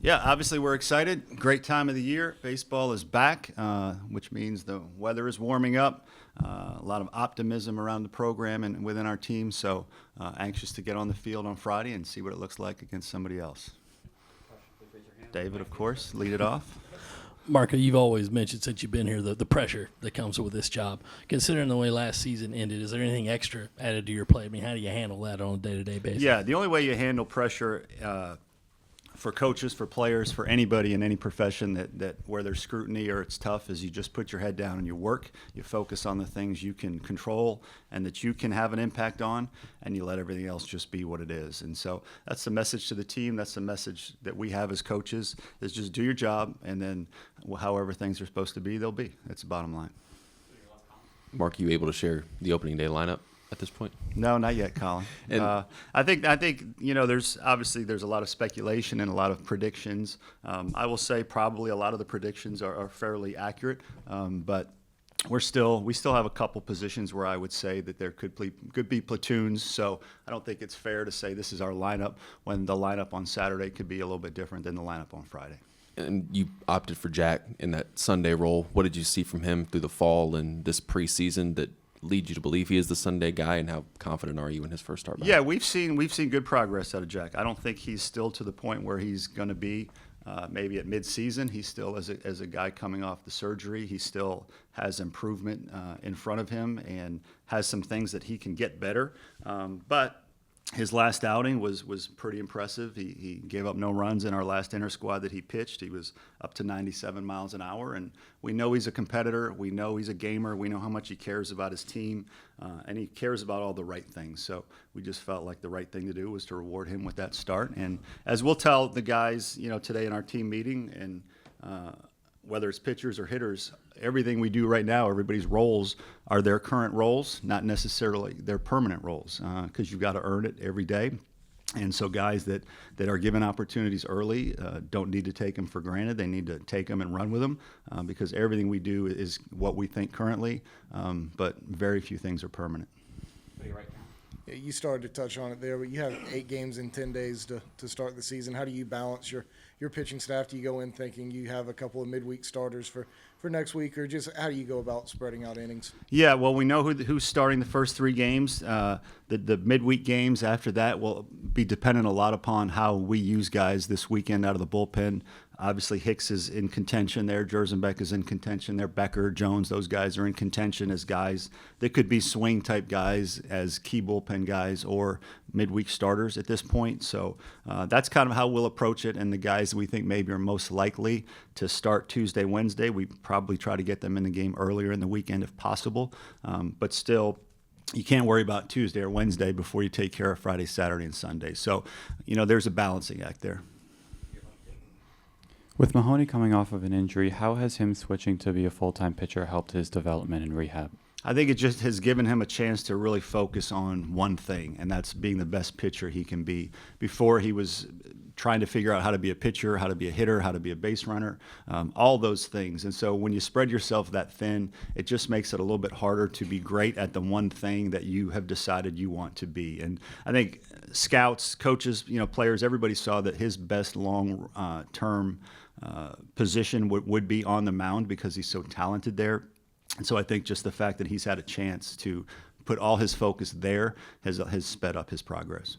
Yeah, obviously we're excited. Great time of the year. Baseball is back, which means the weather is warming up. A lot of optimism around the program and within our team. So anxious to get on the field on Friday and see what it looks like against somebody else. David, of course, lead it off. Mark, you've always mentioned since you've been here the pressure that comes with this job. Considering the way last season ended, is there anything extra added to your play? I mean, how do you handle that on a day-to-day basis? Yeah, the only way you handle pressure for coaches, for players, for anybody in any profession that where there's scrutiny or it's tough is you just put your head down and you work. You focus on the things you can control and that you can have an impact on, and you let everything else just be what it is. And so that's the message to the team. That's the message that we have as coaches, is just do your job, and then however things are supposed to be, they'll be. That's the bottom line. Mark, are you able to share the opening day lineup at this point? No, not yet, Colin. I think there's a lot of speculation and a lot of predictions. I will say probably a lot of the predictions are fairly accurate, but we still have a couple positions where I would say that there could be platoons. So I don't think it's fair to say this is our lineup when the lineup on Saturday could be a little bit different than the lineup on Friday. And you opted for Jack in that Sunday role. What did you see from him through the fall and this preseason that lead you to believe he is the Sunday guy, and how confident are you in his first start back? Yeah, we've seen good progress out of Jack. I don't think he's still to the point where he's going to be maybe at midseason. He's still, as a guy coming off the surgery, he still has improvement in front of him and has some things that he can get better. But his last outing was pretty impressive. He gave up no runs in our last inter-squad that he pitched. He was up to 97 miles an hour, and we know he's a competitor. We know he's a gamer. We know how much he cares about his team, and he cares about all the right things. So we just felt like the right thing to do was to reward him with that start. And as we'll tell the guys, today in our team meeting, and whether it's pitchers or hitters, everything we do right now, everybody's roles are their current roles, not necessarily their permanent roles, because you've got to earn it every day. And so guys that are given opportunities early don't need to take them for granted. They need to take them and run with them, because everything we do is what we think currently, but very few things are permanent. Yeah, you started to touch on it there, but you have 8 games in 10 days to start the season. How do you balance your pitching staff? Do you go in thinking you have a couple of midweek starters for next week, or just how do you go about spreading out innings? Yeah, well, we know who's starting the first 3 games. The midweek games after that will be dependent a lot upon how we use guys this weekend out of the bullpen. Obviously, Hicks is in contention there. Dursenbeck is in contention there. Becker, Jones, those guys are in contention as guys that could be swing-type guys as key bullpen guys or midweek starters at this point. So that's kind of how we'll approach it. And the guys that we think maybe are most likely to start Tuesday, Wednesday, we probably try to get them in the game earlier in the weekend if possible. But still, you can't worry about Tuesday or Wednesday before you take care of Friday, Saturday, and Sunday. So, there's a balancing act there. With Mahoney coming off of an injury, how has him switching to be a full-time pitcher helped his development in rehab? I think it just has given him a chance to really focus on one thing, and that's being the best pitcher he can be. Before, he was trying to figure out how to be a pitcher, how to be a hitter, how to be a base runner, all those things. And so when you spread yourself that thin, it just makes it a little bit harder to be great at the one thing that you have decided you want to be. And I think scouts, coaches, players, everybody saw that his best long-term position would be on the mound because he's so talented there. And so I think just the fact that he's had a chance to put all his focus there has sped up his progress.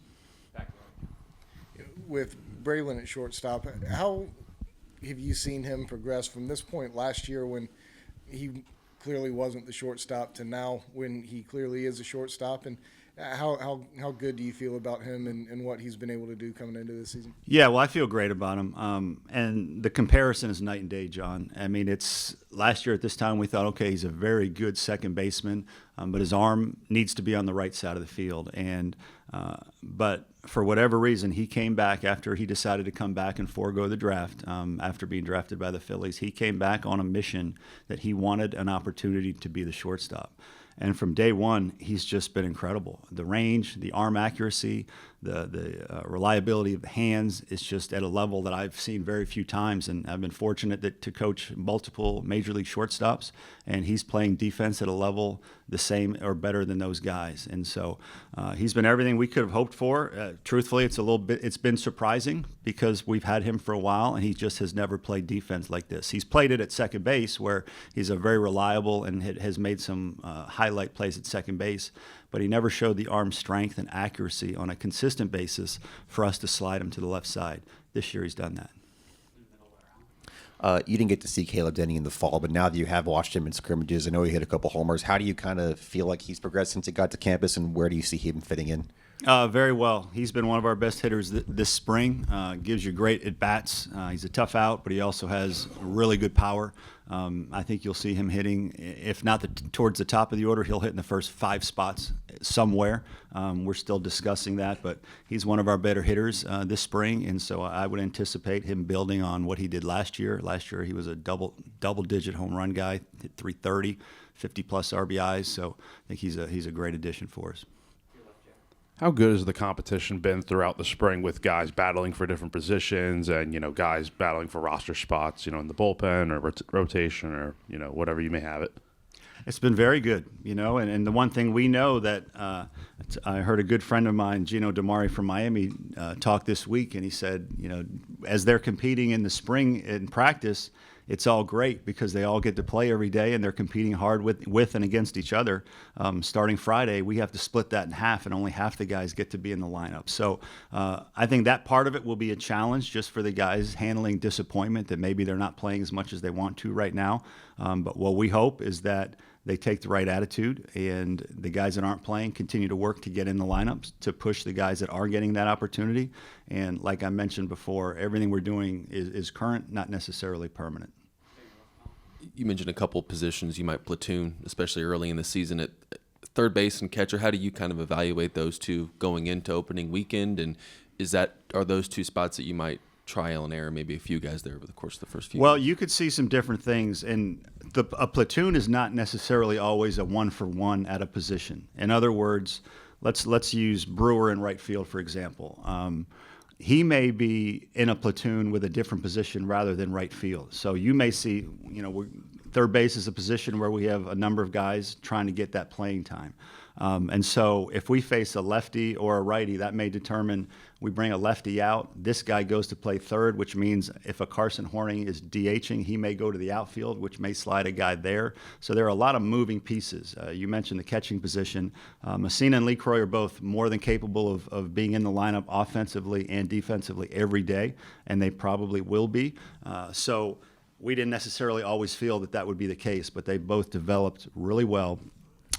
With Braylon at shortstop, how have you seen him progress from this point last year when he clearly wasn't the shortstop to now when he clearly is a shortstop? And how good do you feel about him and what he's been able to do coming into this season? Yeah, well, I feel great about him. And the comparison is night and day, John. I mean, it's last year at this time we thought, okay, he's a very good second baseman, but his arm needs to be on the right side of the field. And but for whatever reason, he came back after he decided to come back and forego the draft. After being drafted by the Phillies, he came back on a mission that he wanted an opportunity to be the shortstop. And from day one, he's just been incredible. The range, the arm accuracy, the reliability of the hands is just at a level that I've seen very few times. And I've been fortunate to coach multiple major league shortstops, and he's playing defense at a level the same or better than those guys. And so he's been everything we could have hoped for. Truthfully, it's been surprising because we've had him for a while, and he just has never played defense like this. He's played it at second base, where he's a very reliable and has made some highlight plays at second base, but he never showed the arm strength and accuracy on a consistent basis for us to slide him to the left side. This year he's done that. You didn't get to see Caleb Denny in the fall, but now that you have watched him in scrimmages, I know he hit a couple homers. How do you kind of feel like he's progressed since he got to campus, and where do you see him fitting in? Very well. He's been one of our best hitters this spring. Gives you great at-bats. He's a tough out, but he also has really good power. I think you'll see him hitting, if not towards the top of the order, he'll hit in the first 5 spots somewhere. We're still discussing that, but he's one of our better hitters this spring, and so I would anticipate him building on what he did last year. Last year he was a double-digit home run guy, hit 330, 50-plus RBIs, so I think he's a great addition for us. How good has the competition been throughout the spring with guys battling for different positions and, guys battling for roster spots, in the bullpen or rotation or, whatever you may have it? It's been very good, and the one thing we know that I heard a good friend of mine, Gino Damari from Miami, talk this week, and he said, as they're competing in the spring in practice, it's all great because they all get to play every day and they're competing hard with and against each other. Starting Friday, we have to split that in half, and only half the guys get to be in the lineup. So I think that part of it will be a challenge just for the guys handling disappointment that maybe they're not playing as much as they want to right now. But what we hope is that they take the right attitude, and the guys that aren't playing continue to work to get in the lineups to push the guys that are getting that opportunity. And like I mentioned before, everything we're doing is current, not necessarily permanent. You mentioned a couple positions you might platoon, especially early in the season at third base and catcher. How do you kind of evaluate those two going into opening weekend? And are those two spots that you might trial and error, maybe a few guys there over the course of the first few Well, games? you could see some different things, and a platoon is not necessarily always a one-for-one at a position. In other words, let's use Brewer in right field, for example. He may be in a platoon with a different position rather than right field. So you may see, third base is a position where we have a number of guys trying to get that playing time. And so if we face a lefty or a righty, that may determine we bring a lefty out. This guy goes to play third, which means if a Carson Horning is DHing, he may go to the outfield, which may slide a guy there. So there are a lot of moving pieces. You mentioned the catching position. Messina and LeCroy are both more than capable of being in the lineup offensively and defensively every day, and they probably will be. So we didn't necessarily always feel that would be the case, but they both developed really well.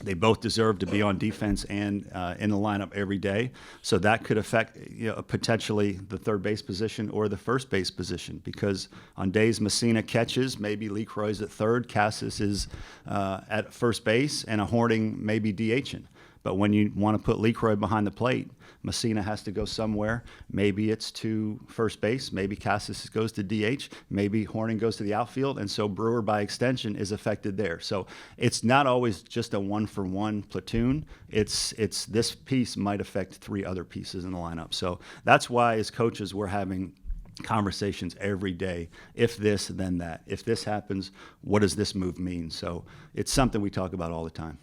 They both deserve to be on defense and in the lineup every day. So that could affect potentially the third base position or the first base position, because on days Messina catches, maybe LeCroy's at third, Cassis is at first base, and a Horning may be DHing. But when you want to put LeCroy behind the plate, Messina has to go somewhere. Maybe it's to first base. Maybe Cassis goes to DH. Maybe Horning goes to the outfield. And so Brewer, by extension, is affected there. So it's not always just a one-for-one platoon. It's this piece might affect 3 other pieces in the lineup. So that's why, as coaches, we're having conversations every day. If this, then that. If this happens, what does this move mean? So it's something we talk about all the time.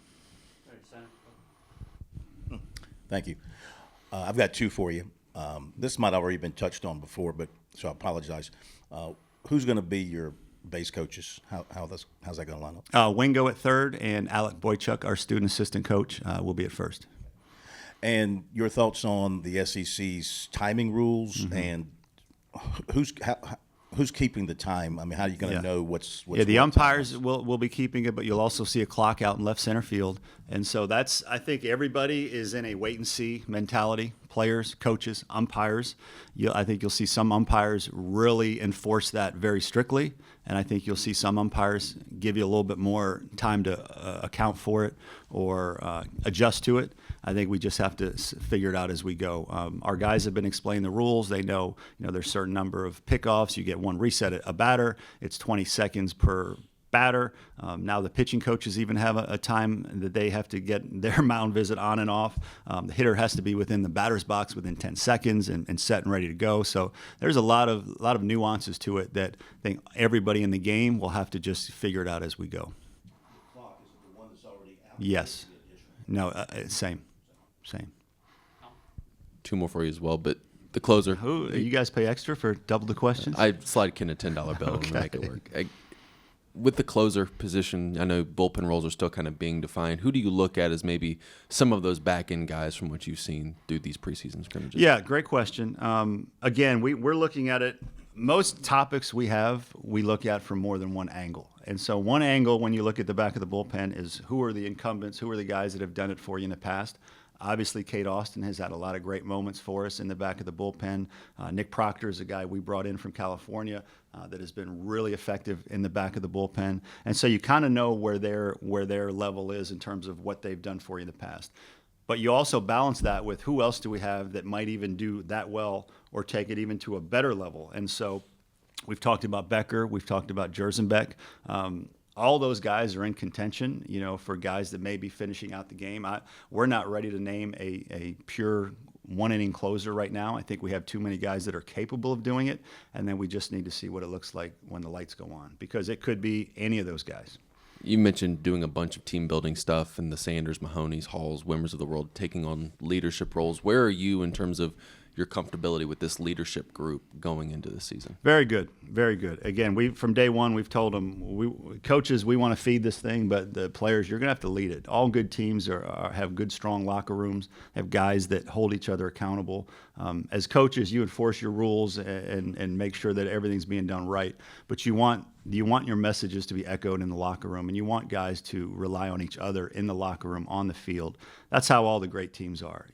Thank you. I've got 2 for you. This might have already been touched on before, but so I apologize. Who's going to be your base coaches? How's that going to line up? Wingo at third, and Alec Boychuk, our student assistant coach, will be at first. And your thoughts on the SEC's timing rules and who's keeping the time? I mean, how are you going to know what's the umpires will be keeping it, but you'll also see a clock out in left center field. And so I think everybody is in a wait-and-see mentality, players, coaches, umpires. I think you'll see some umpires really enforce that very strictly, and I think you'll see some umpires give you a little bit more time to account for it or adjust to it. I think we just have to figure it out as we go. Our guys have been explaining the rules. They know, there's a certain number of pickoffs. You get 1 reset at a batter. It's 20 seconds per batter. Now the pitching coaches even have a time that they have to get their mound visit on and off. The hitter has to be within the batter's box within 10 seconds and set and ready to go. So there's a lot of nuances to it that I think everybody in the game will have to just figure it out as we go. Clock, is it the one that's already out? Yes. No, same. Two more for you as well, but the closer. Who you guys pay extra for double the questions? I slide Ken a $10 bill and make it work. With the closer position, I know bullpen roles are still kind of being defined. Who do you look at as maybe some of those back end guys from what you've seen through these preseason scrimmages? Yeah, great question. Again, we're looking at it. Most topics we look at from more than one angle. And so one angle when you look at the back of the bullpen is who are the incumbents, who are the guys that have done it for you in the past. Obviously, Kate Austin has had a lot of great moments for us in the back of the bullpen. Nick Proctor is a guy we brought in from California that has been really effective in the back of the bullpen. And so you kind of know where their level is in terms of what they've done for you in the past. But you also balance that with who else do we have that might even do that well or take it even to a better level. And so we've talked about Becker, we've talked about Dursenbeck. All those guys are in contention, for guys that may be finishing out the game. We're not ready to name a pure one-inning closer right now. I think we have too many guys that are capable of doing it, and then we just need to see what it looks like when the lights go on, because it could be any of those guys. You mentioned doing a bunch of team building stuff and the Sanders, Mahoneys, Halls, Wimmers of the world taking on leadership roles. Where are you in terms of your comfortability with this leadership group going into this season? Very good, very good. Again, from day one, we've told them, coaches, we want to feed this thing, but the players, you're going to have to lead it. All good teams have good, strong locker rooms, have guys that hold each other accountable. As coaches, you enforce your rules and make sure that everything's being done right, but you want your messages to be echoed in the locker room, and you want guys to rely on each other in the locker room, on the field. That's how all the great teams are.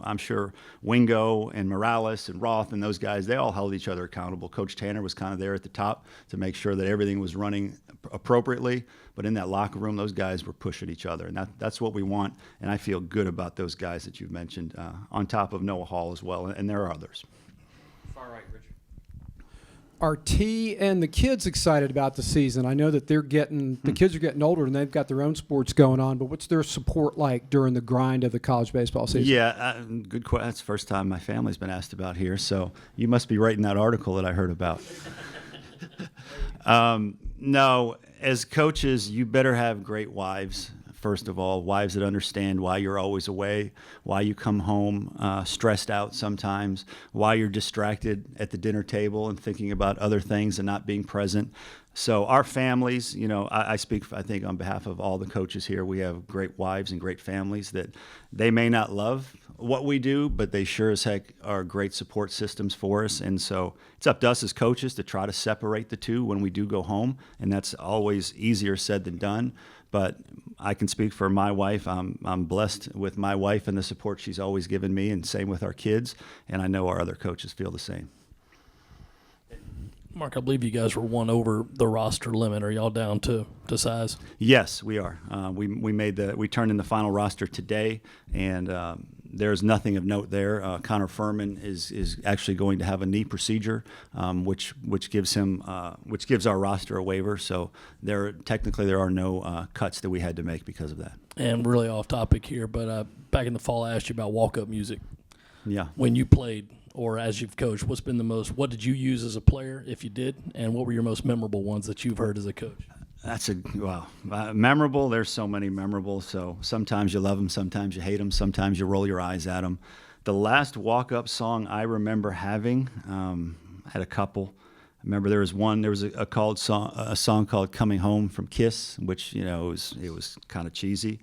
I'm sure Wingo and Morales and Roth and those guys, they all held each other accountable. Coach Tanner was kind of there at the top to make sure that everything was running appropriately, but in that locker room, those guys were pushing each other, and that's what we want, and I feel good about those guys that you've mentioned, on top of Noah Hall as well, and there are others. Far right, Richard. Are T and the kids excited about the season? I know that the kids are getting older and they've got their own sports going on, but what's their support like during the grind of the college baseball season? Yeah, good question. That's the first time my family's been asked about here, so you must be writing that article that I heard about. No, as coaches, you better have great wives. First of all, wives that understand why you're always away, why you come home stressed out sometimes, why you're distracted at the dinner table and thinking about other things and not being present. So our families, I speak, I think, on behalf of all the coaches here. We have great wives and great families that they may not love what we do, but they sure as heck are great support systems for us. And so it's up to us as coaches to try to separate the two when we do go home, and that's always easier said than done. But I can speak for my wife. I'm blessed with my wife and the support she's always given me, and same with our kids. And I know our other coaches feel the same. Mark, I believe you guys were one over the roster limit. Are y'all down to size? Yes, we are. We turned in the final roster today, and there's nothing of note there. Connor Furman is actually going to have a knee procedure, which gives our roster a waiver. So technically there are no cuts that we had to make because of that. And really off topic here, but back in the fall, I asked you about walk-up music. Yeah. When you played or as you've coached, what did you use as a player, if you did, and what were your most memorable ones that you've heard as a coach? Memorable. There's so many memorable. So sometimes you love them, sometimes you hate them, sometimes you roll your eyes at them. The last walk-up song I remember having, I had a couple. I remember there was a song called "Coming Home" from Kiss, which it was kind of cheesy.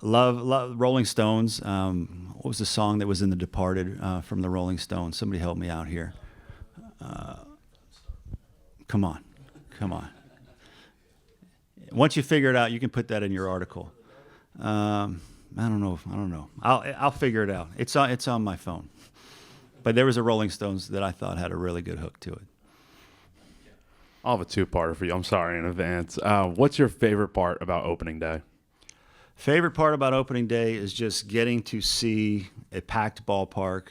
Love Rolling Stones. What was the song that was in The Departed from the Rolling Stones? Somebody help me out here. Come on. Once you figure it out, you can put that in your article. I don't know. I'll figure it out. It's on my phone. But there was a Rolling Stones that I thought had a really good hook to it. I'll have a two-parter for you. I'm sorry in advance. What's your favorite part about opening day? Favorite part about opening day is just getting to see a packed ballpark,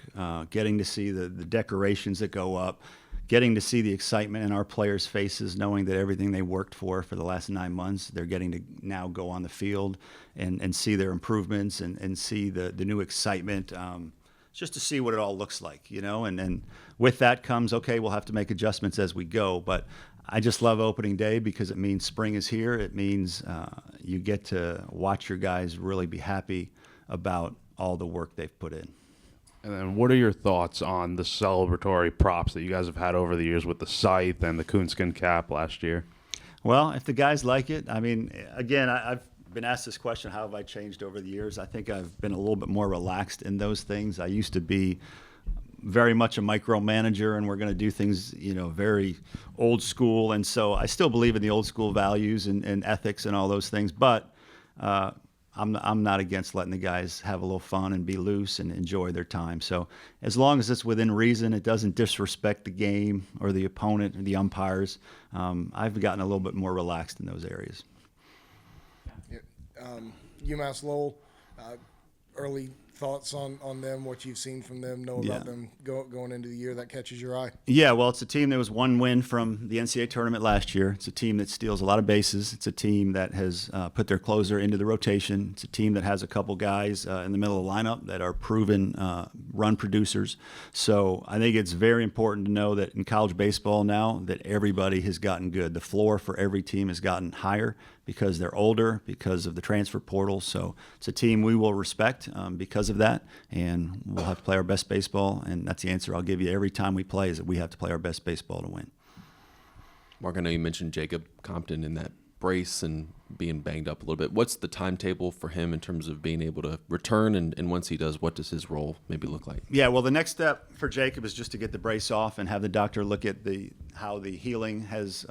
getting to see the decorations that go up, getting to see the excitement in our players' faces, knowing that everything they worked for the last 9 months, they're getting to now go on the field and see their improvements and see the new excitement, just to see what it all looks like, and with that comes, okay, we'll have to make adjustments as we go, but I just love opening day because it means spring is here. It means you get to watch your guys really be happy about all the work they've put in. And then what are your thoughts on the celebratory props that you guys have had over the years with the scythe and the coonskin cap last year? Well, if the guys like it, I mean, again, I've been asked this question, how have I changed over the years? I think I've been a little bit more relaxed in those things. I used to be very much a micromanager, and we're going to do things, very old school. And so I still believe in the old school values and ethics and all those things, but I'm not against letting the guys have a little fun and be loose and enjoy their time. So as long as it's within reason, it doesn't disrespect the game or the opponent or the umpires, I've gotten a little bit more relaxed in those areas. UMass Lowell, early thoughts on them, what you've seen from them, know about them going into the year that catches your eye? Yeah, well, it's a team that was one win from the NCAA tournament last year. It's a team that steals a lot of bases. It's a team that has put their closer into the rotation. It's a team that has a couple guys in the middle of the lineup that are proven run producers. So I think it's very important to know that in college baseball now that everybody has gotten good. The floor for every team has gotten higher because they're older, because of the transfer portal. So it's a team we will respect because of that, and we'll have to play our best baseball, and that's the answer I'll give you every time we play is that we have to play our best baseball to win. Mark, I know you mentioned Jacob Compton in that brace and being banged up a little bit. What's the timetable for him in terms of being able to return, and once he does, what does his role maybe look like? Yeah, well, the next step for Jacob is just to get the brace off and have the doctor look at how the healing has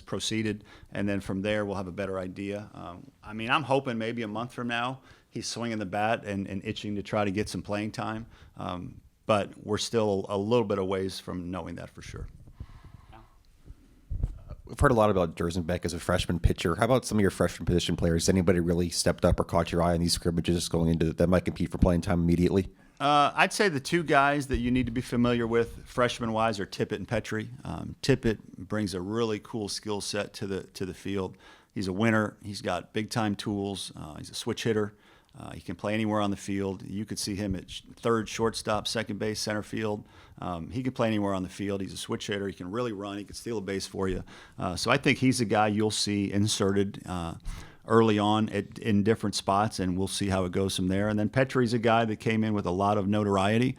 proceeded, and then from there we'll have a better idea. I'm hoping maybe a month from now he's swinging the bat and itching to try to get some playing time, but we're still a little bit of ways from knowing that for sure. We've heard a lot about Dursenbeck as a freshman pitcher. How about some of your freshman position players? Anybody really stepped up or caught your eye on these scrimmages going into that might compete for playing time immediately? I'd say the two guys that you need to be familiar with, freshman-wise, are Tippett and Petrie. Tippett brings a really cool skill set to the field. He's a winner. He's got big-time tools. He's a switch hitter. He can play anywhere on the field. You could see him at third, shortstop, second base, center field. He can play anywhere on the field. He's a switch hitter. He can really run. He can steal a base for you. So I think he's a guy you'll see inserted early on in different spots, and we'll see how it goes from there. And then Petrie's a guy that came in with a lot of notoriety,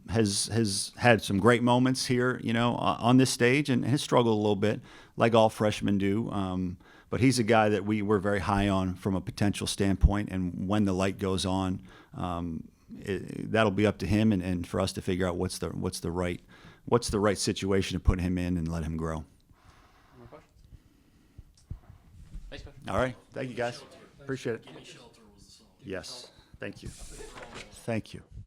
has had some great moments here, on this stage, and has struggled a little bit, like all freshmen do. But he's a guy that we're very high on from a potential standpoint, and when the light goes on, that'll be up to him and for us to figure out what's the right situation to put him in and let him grow. All right. Thank you, guys. Appreciate it. Yes. Thank you. Thank you.